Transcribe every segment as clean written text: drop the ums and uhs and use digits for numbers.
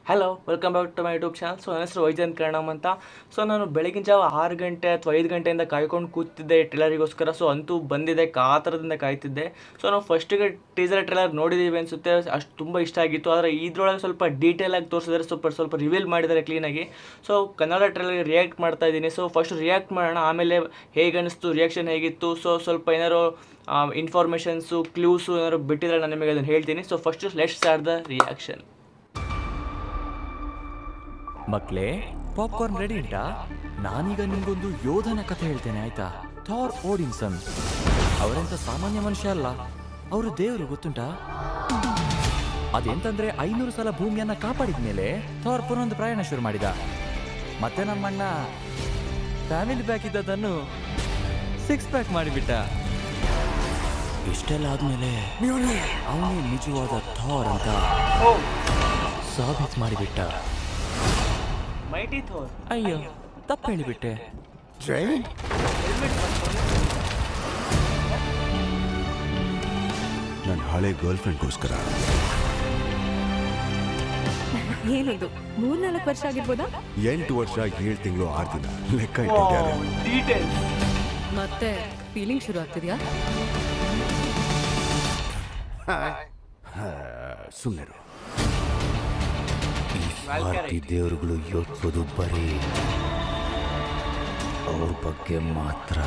Hello welcome back to my YouTube channel. So ನನ್ನ ಹೆಸರು ವೈಜಯಂತ್ ಕರ್ಣಮ್ ಅಂತ. ಸೊ ನಾನು ಬೆಳಗಿನ ಜಾವ 6 ಗಂಟೆ ಅಥವಾ 5 ಗಂಟೆಯಿಂದ ಕಾಯ್ಕೊಂಡು ಕೂತಿದ್ದೆ ಟ್ರೇಲರಿಗೋಸ್ಕರ. ಸೊ ಅಂತೂ ಬಂದಿದೆ, ಕಾತರದಿಂದ ಕಾಯ್ತಿದ್ದೆ. ಸೊ ನಾವು ಫಸ್ಟಿಗೆ ಟ್ರೇಲರ್ ನೋಡಿದ್ದೀವಿ ಅನಿಸುತ್ತೆ, ಅಷ್ಟು ತುಂಬ ಇಷ್ಟ ಆಗಿತ್ತು. ಆದರೆ ಇದರೊಳಗೆ ಸ್ವಲ್ಪ ಡೀಟೇಲಾಗಿ ತೋರಿಸಿದರೆ ಸ್ವಲ್ಪ ರಿವೀಲ್ ಮಾಡಿದ್ದಾರೆ ಕ್ಲೀನಾಗಿ. ಸೊ ಕನ್ನಡ ಟ್ರೇಲರ್ಗೆ ರಿಯಾಕ್ಟ್ ಮಾಡ್ತಾ ಇದ್ದೀನಿ. ಸೊ ಫಸ್ಟ್ ರಿಯಾಕ್ಟ್ ಮಾಡೋಣ, ಆಮೇಲೆ ಹೇಗೆ ಅನಿಸ್ತು, ರಿಯಾಕ್ಷನ್ ಹೇಗಿತ್ತು, ಸೊ ಸ್ವಲ್ಪ ಏನಾರು ಇನ್ಫಾರ್ಮೇಷನ್ಸು ಕ್ಲೂಸು ಏನಾದ್ರು ಬಿಟ್ಟಿದ್ರೆ ನಾನು ನಿಮಗೆ ಅದನ್ನು ಹೇಳ್ತೀನಿ. So first let's start the reaction. ಮಕ್ಳೇ, ಪಾಪ್ಕಾರ್ನ್ ರೆಡಿ ಉಂಟಾ? ನಾನೀಗ ನಿಮ್ಗೊಂದು ಯೋಧನ ಕಥೆ ಹೇಳ್ತೇನೆ, ಆಯ್ತಾ? ಥಾರ್ ಓಡಿನ್ಸನ್ ಅವರೆಂತ ಸಾಮಾನ್ಯ ಮನುಷ್ಯ ಅಲ್ಲ, ಅವರು ದೇವರು, ಗೊತ್ತುಂಟಾ? ಅದೆಂತಂದ್ರೆ 500 ಸಲ ಭೂಮಿಯನ್ನ ಕಾಪಾಡಿದ ಮೇಲೆ ಥಾರ್ ಪುನೊಂದು ಪ್ರಯಾಣ ಶುರು ಮಾಡಿದ. ಮತ್ತೆ ನಮ್ಮಣ್ಣ ಫ್ಯಾಮಿಲಿ ಪ್ಯಾಕ್ ಇದ್ದದನ್ನು 6 ಪ್ಯಾಕ್ ಮಾಡಿಬಿಟ್ಟ. ಇಷ್ಟೆಲ್ಲ ಆದ್ಮೇಲೆ ಅವನೇ ನಿಜವಾದ ಥಾರ್ ಅಂತ ಸಾಬೀತು ಮಾಡಿಬಿಟ್ಟ. Mighty Thor. ಅಯ್ಯೋ, ತಪ್ಪು ಹೇಳಿಬಿಟ್ಟೆ. ನನ್ನ ಹಳೆ ಗರ್ಲ್ ಫ್ರೆಂಡ್ಗೋಸ್ಕರ. ಏನದು 3-4 ವರ್ಷ ಆಗಿರ್ಬೋದಾ? 8 ವರ್ಷ 7 ತಿಂಗಳು 6 ದಿನ ಲೆಕ್ಕ ಇಟ್ಟಿದ್ದಾರೆ. ಡೀಟೇಲ್. ಮತ್ತೆ ಫೀಲಿಂಗ್ ಶುರು ಆಗ್ತಿದ್ಯಾ? ಸುಮ್ಮನೆ ಭಾರತೀಯ ದೇವರುಗಳು ಯೋಚಿಸೋದು ಬರೀ ಅವ್ರ ಬಗ್ಗೆ ಮಾತ್ರ.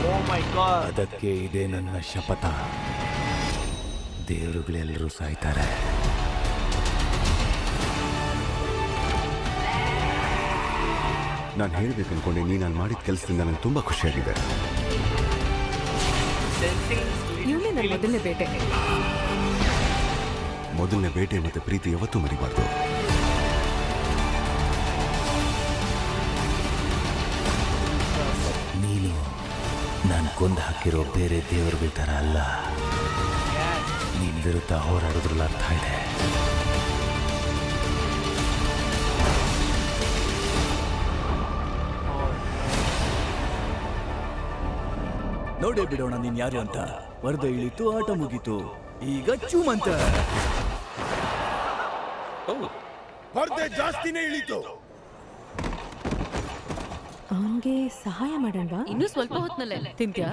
ಓ ಮೈ ಗಾಡ್. ಅದಕ್ಕೆ ಇದೆ ನನ್ನ ಶಪಥ, ದೇವರುಗಳೆಲ್ಲರೂ ಸಾಯ್ತಾರೆ. ನಾನು ಹೇಳ್ಬೇಕು ಅನ್ಕೊಂಡೆ, ನಾನು ಮಾಡಿದ ಕೆಲಸದಿಂದ ನನಗೆ ತುಂಬಾ ಖುಷಿಯಾಗಿದೆ. ಇವನೇ ನನ್ನ ಮೊದಲನೇ ಬೇಟೆ. ಮೊದಲನೇ ಬೇಟೆ ಮತ್ತೆ ಪ್ರೀತಿ ಯಾವತ್ತೂ ಮರಿಬಾರ್ದು. ನೀನು ನಾನು ಕೊಂದು ಹಾಕಿರೋ ಬೇರೆ ದೇವರುಗಳ ಥರ ಅಲ್ಲ. ನಿನ್ನ ವಿರುದ್ಧ ಹೋರಾಡೋದ್ರಲ್ಲಿ ಅರ್ಥ ಇದೆ. ನೋಡೇ ಬಿಡೋಣ ನೀನ್ ಯಾರು ಅಂತ. ವರದ ಇಳಿತು, ಆಟ ಮುಗೀತು, ಈಗ ಚೂಮಂತ. ಜಾಸ್ತಿನೇ ಇಳಿತು. ಅವನ್ಗೆ ಸಹಾಯ ಮಾಡೋಣವಾ? ಇನ್ನೂ ಸ್ವಲ್ಪ ಹೊತ್ತಿನಲ್ಲೇ ತಿಂತ್ಯಾ?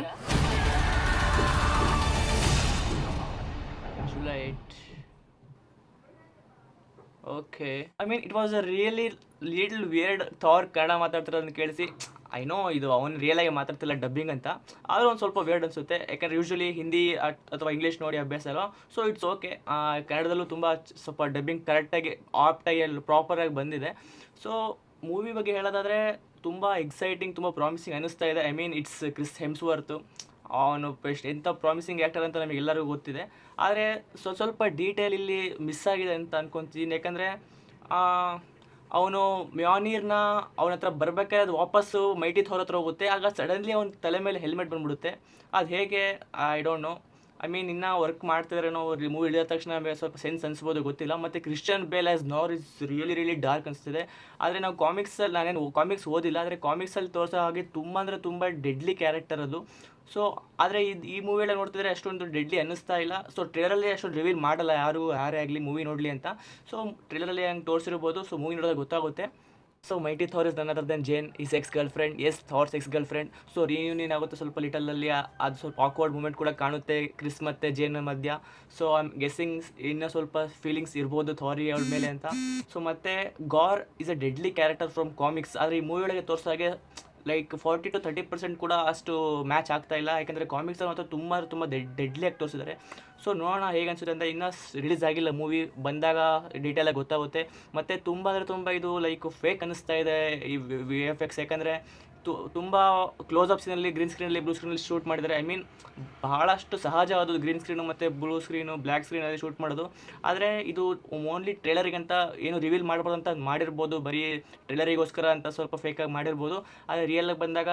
July 8. Okay, I mean it was a really little weird Thor Kannada ಮಾತಾಡ್ತಿರೋದನ್ನ ಕೇಳಿಸಿ. ಐ ನೋ ಇದು ಅವನು ರಿಯಲಾಗಿ ಮಾತಾಡ್ತಿಲ್ಲ ಡಬ್ಬಿಂಗ್ ಅಂತ, ಆದರೂ ಒಂದು ಸ್ವಲ್ಪ ವೇರ್ಡ್ ಅನಿಸುತ್ತೆ. ಯಾಕಂದರೆ ಯೂಶ್ವಲಿ ಹಿಂದಿ ಅಥವಾ ಇಂಗ್ಲೀಷ್ ನೋಡಿ ಅಭ್ಯಾಸ ಅಲ್ವ. So it's okay. ಕನ್ನಡದಲ್ಲೂ ತುಂಬ ಸ್ವಲ್ಪ ಡಬ್ಬಿಂಗ್ ಕರೆಕ್ಟಾಗಿ ಆಪ್ಟಾಗಿ ಪ್ರಾಪರಾಗಿ ಬಂದಿದೆ. ಸೊ ಮೂವಿ ಬಗ್ಗೆ ಹೇಳೋದಾದರೆ ತುಂಬ ಎಕ್ಸೈಟಿಂಗ್, ತುಂಬ ಪ್ರಾಮಿಸಿಂಗ್ ಅನ್ನಿಸ್ತಾ ಇದೆ. I mean it's Chris Hemsworth. ಅವನು ಎಂಥ ಪ್ರಾಮಿಸಿಂಗ್ ಆ್ಯಕ್ಟರ್ ಅಂತ ನಮಗೆಲ್ಲರಿಗೂ ಗೊತ್ತಿದೆ. ಆದರೆ ಸ್ವಲ್ಪ ಡೀಟೇಲ್ ಇಲ್ಲಿ ಮಿಸ್ ಆಗಿದೆ ಅಂತ ಅನ್ಕೊತೀನಿ. ಯಾಕಂದರೆ ಅವನು ಮ್ಯಾನೀರ್ನ ಅವನ ಹತ್ರ ಬರಬೇಕಾದ್ರೆ ಅದು ವಾಪಸ್ಸು ಮೈಟಿ ಥೋರ್ ಹತ್ರ ಹೋಗುತ್ತೆ. ಆಗ ಸಡನ್ಲಿ ಅವನ ತಲೆ ಮೇಲೆ ಹೆಲ್ಮೆಟ್ ಬಂದ್ಬಿಡುತ್ತೆ. ಅದು ಹೇಗೆ I don't know. I mean ಇನ್ನೂ ವರ್ಕ್ ಮಾಡ್ತಿದ್ರೇನೋ, ಮೂವಿ ಇಳಿದ ತಕ್ಷಣ ಸ್ವಲ್ಪ ಸೆನ್ಸ್ ಅನಿಸ್ಬೋದು, ಗೊತ್ತಿಲ್ಲ. ಮತ್ತು ಕ್ರಿಶ್ಚಿಯನ್ ಬೇಲ್ ಆ್ಯಸ್ ನಾರ್ ಇಸ್ ರಿಯಲಿ ಡಾರ್ಕ್ ಅನಿಸ್ತಿದೆ. ಆದರೆ ನಾವು ನಾನೇನು ಕಾಮಿಕ್ಸ್ ಓದಿಲ್ಲ, ಆದರೆ ಕಾಮಿಕ್ಸಲ್ಲಿ ತೋರಿಸೋ ಹಾಗೆ ತುಂಬ ಅಂದರೆ ತುಂಬ ಡೆಡ್ಲಿ ಕ್ಯಾರೆಕ್ಟರ್ ಅದು. ಸೊ ಆದರೆ ಈ ಮೂವಿಯೆಲ್ಲ ನೋಡ್ತಿದ್ರೆ ಅಷ್ಟೊಂದು ಡೆಡ್ಲಿ ಅನ್ನಿಸ್ತಾ ಇಲ್ಲ. ಸೊ ಟ್ರೇಲರಲ್ಲಿ ಅಷ್ಟೊಂದು ರಿವೀಲ್ ಮಾಡಲ್ಲ ಯಾರೇ ಆಗಲಿ ಮೂವಿ ನೋಡಲಿ ಅಂತ. ಸೊ ಟ್ರೇಲರಲ್ಲಿ ಹಂಗೆ ತೋರಿಸಿರ್ಬೋದು. ಸೊ ಮೂವಿ ನೋಡಿದಾಗ ಗೊತ್ತಾಗುತ್ತೆ. So mighty Thor is none other than Jane, is ex girlfriend. Yes, Thor's ex girlfriend. So reunion ಆಗುತ್ತೆ ಸ್ವಲ್ಪ ಲಿಟಲಲ್ಲಿ. ಅದು ಸ್ವಲ್ಪ ಆಕ್ವರ್ಡ್ ಮೂಮೆಂಟ್ ಕೂಡ ಕಾಣುತ್ತೆ ಕ್ರಿಸ್ ಮತ್ತು ಜೇನ್ ಮಧ್ಯ. ಸೊ ಐ ಆಮ್ ಗೆಸ್ಸಿಂಗ್ ಇನ್ನೂ ಸ್ವಲ್ಪ ಫೀಲಿಂಗ್ಸ್ ಇರ್ಬೋದು ಥಾರಿ ಅವಳ ಮೇಲೆ ಅಂತ. ಸೊ ಮತ್ತು gar is a deadly character from comics. ಆದರೆ ಈ ಮೂವಿ ಒಳಗೆ ತೋರಿಸೋ ಹಾಗೆ ಲೈಕ್ 40 to 30% ಕೂಡ ಅಷ್ಟು ಮ್ಯಾಚ್ ಆಗ್ತಾ ಇಲ್ಲ. ಯಾಕಂದರೆ ಕಾಮಿಕ್ಸಲ್ಲಿ ಮಾತ್ರ ತುಂಬ ಡೆಡ್ಲಿಯಾಗಿ ತೋರಿಸಿದ್ದಾರೆ. ಸೊ ನೋಡೋಣ ಹೇಗೆ ಅನಿಸುತ್ತೆ ಅಂತ. ಇನ್ನೂ ರಿಲೀಸ್ ಆಗಿಲ್ಲ ಮೂವಿ, ಬಂದಾಗ ಡೀಟೇಲಾಗಿ ಗೊತ್ತಾಗುತ್ತೆ. ಮತ್ತು ತುಂಬ ಇದು ಲೈಕ್ ಫೇಕ್ ಅನ್ನಿಸ್ತಾ ಇದೆ ಈ VFX. ಯಾಕಂದರೆ ತುಂಬ ಕ್ಲೋಸಪ್ ಸೀನಲ್ಲಿ ಗ್ರೀನ್ ಸ್ಕ್ರೀನಲ್ಲಿ ಬ್ಲೂ ಸ್ಕ್ರೀನಲ್ಲಿ ಶೂಟ್ ಮಾಡಿದ್ದಾರೆ. ಐ ಮೀನ್ ಬಹಳಷ್ಟು ಸಹಜವಾದದ್ದು ಗ್ರೀನ್ ಸ್ಕ್ರೀನು ಮತ್ತು ಬ್ಲೂ ಸ್ಕ್ರೀನು ಬ್ಲ್ಯಾಕ್ ಸ್ಕ್ರೀನಲ್ಲಿ ಶೂಟ್ ಮಾಡೋದು. ಆದರೆ ಇದು ಓನ್ಲಿ ಟ್ರೇಲರಿಗಂತ ಏನು ರಿವೀಲ್ ಮಾಡ್ಬೋದು ಅಂತ ಮಾಡಿರ್ಬೋದು, ಬರೀ ಟ್ರೇಲರಿಗೋಸ್ಕರ ಅಂತ ಸ್ವಲ್ಪ ಫೇಕಾಗಿ ಮಾಡಿರ್ಬೋದು. ಆದರೆ ರಿಯಲಾಗಿ ಬಂದಾಗ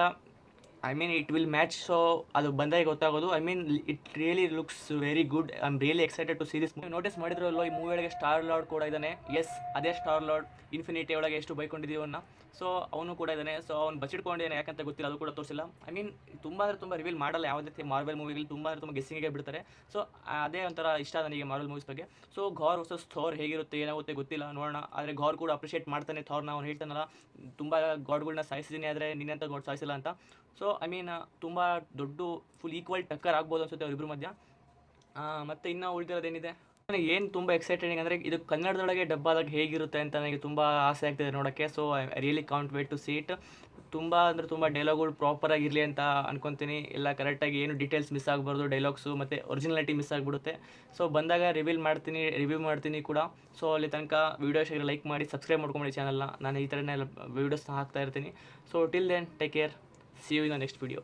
I mean it will match. So ಅದು ಬಂದಾಗ ಗೊತ್ತಾಗೋದು. I mean it really looks very good. I am really excited to see this movie. Notice ಮಾಡಿದ್ರಲ್ಲೋ ಈ ಮೂವಿ ಒಳಗೆ ಸ್ಟಾರ್ ಲಾರ್ಡ್ ಕೂಡ ಇದ್ದಾನೆ. ಎಸ್, ಅದೇ ಸ್ಟಾರ್ ಲಾರ್ಡ್ ಇನ್ಫಿನಿಟಿ ಒಳಗೆ ಎಷ್ಟು ಬೈಕೊಂಡಿದ್ದೀವಿ ಅವನ್ನ. ಸೊ ಅವನು ಕೂಡ ಇದ್ದಾನೆ. ಸೊ ಅವ್ನು ಬಚ್ಚಿಟ್ಕೊಂಡಿದ್ದಾನೆ ಯಾಕಂತ ಗೊತ್ತಿಲ್ಲ, ಅದು ಕೂಡ ತೋರಿಸಿಲ್ಲ. ಐ ಮೀನ್ ತುಂಬ ಅಂದರೆ ತುಂಬ ರಿವೀಲ್ ಮಾಡಲ್ಲ ಯಾವುದೇ ಮಾರ್ವೆಲ್ ಮೂವಿಗಳು. ತುಂಬ ಅಂದರೆ ತುಂಬ ಗೆಸ್ಸಿಂಗಿಗೆ ಬಿಡ್ತಾರೆ. ಸೊ ಅದೇ ಒಂಥರ ಇಷ್ಟ ನನಗೆ ಮಾರ್ವೆಲ್ ಮೂವೀಸ್ ಬಗ್ಗೆ. ಸೊ ಘಾರ್ ವರ್ಸಸ್ ಥೋರ್ ಹೇಗಿರುತ್ತೆ ಏನಾಗುತ್ತೆ ಗೊತ್ತಿಲ್ಲ, ನೋಡೋಣ. ಆದರೆ ಘಾರ್ ಕೂಡ ಅಪ್ರಿಷಿಯೇಟ್ ಮಾಡ್ತಾನೆ ಥೋರ್ನ. ಅವ್ನು ಹೇಳ್ತಾನಲ್ಲ, ತುಂಬ ಗಾಡ್ಗಳನ್ನ ಸಾಯಿಸಿದ್ದೀನಿ ಆದರೆ ನಿನ್ನಂತ ಗಾಡ್ ಸಾಯಿಸಿಲ್ಲ ಅಂತ. ಸೊ ಐ ಮೀನ್ ತುಂಬ ದೊಡ್ಡ ಫುಲ್ ಈಕ್ವಲ್ ಟಕ್ಕರ್ ಆಗ್ಬೋದು ಅನ್ಸುತ್ತೆ ಅವರಿಬ್ಬರ ಮಧ್ಯ. ಮತ್ತು ಇನ್ನೂ ಉಳಿದಿರೋದೇನಿದೆ, ನನಗೆ ಏನು ತುಂಬ ಎಕ್ಸೈಟೆಡಿಂಗ್ ಅಂದರೆ ಇದು ಕನ್ನಡದೊಳಗೆ ಡಬ್ಬಾದಾಗ ಹೇಗಿರುತ್ತೆ ಅಂತ ನನಗೆ ತುಂಬ ಆಸೆ ಆಗ್ತಿದೆ ನೋಡೋಕ್ಕೆ. So I really can't wait to see it. ತುಂಬ ಅಂದರೆ ತುಂಬ ಡೈಲಾಗ್ಗಳು ಪ್ರಾಪರಾಗಿರಲಿ ಅಂತ ಅನ್ಕೊತೀನಿ. ಎಲ್ಲ ಕರೆಕ್ಟಾಗಿ ಏನು ಡೀಟೇಲ್ಸ್ ಮಿಸ್ ಆಗಬಾರ್ದು, ಡೈಲಾಗ್ಸು ಮತ್ತು ಒರಿಜಿನಾಲಿಟಿ ಮಿಸ್ ಆಗಿಬಿಡುತ್ತೆ. ಸೊ ಬಂದಾಗ ರಿವ್ಯೂ ಮಾಡ್ತೀನಿ ಕೂಡ. ಸೊ ಅಲ್ಲಿ ತನಕ ವೀಡಿಯೋಸ್ ಲೈಕ್ ಮಾಡಿ, ಸಬ್ಸ್ಕ್ರೈಬ್ ಮಾಡ್ಕೊಂಬಿಡಿ ಚಾನಲ್ನ. ನಾನು ಈ ಥರನೇ ವೀಡಿಯೋಸ್ನ ಹಾಕ್ತಾ ಇರ್ತೀನಿ. So till then take care, see you in the next video.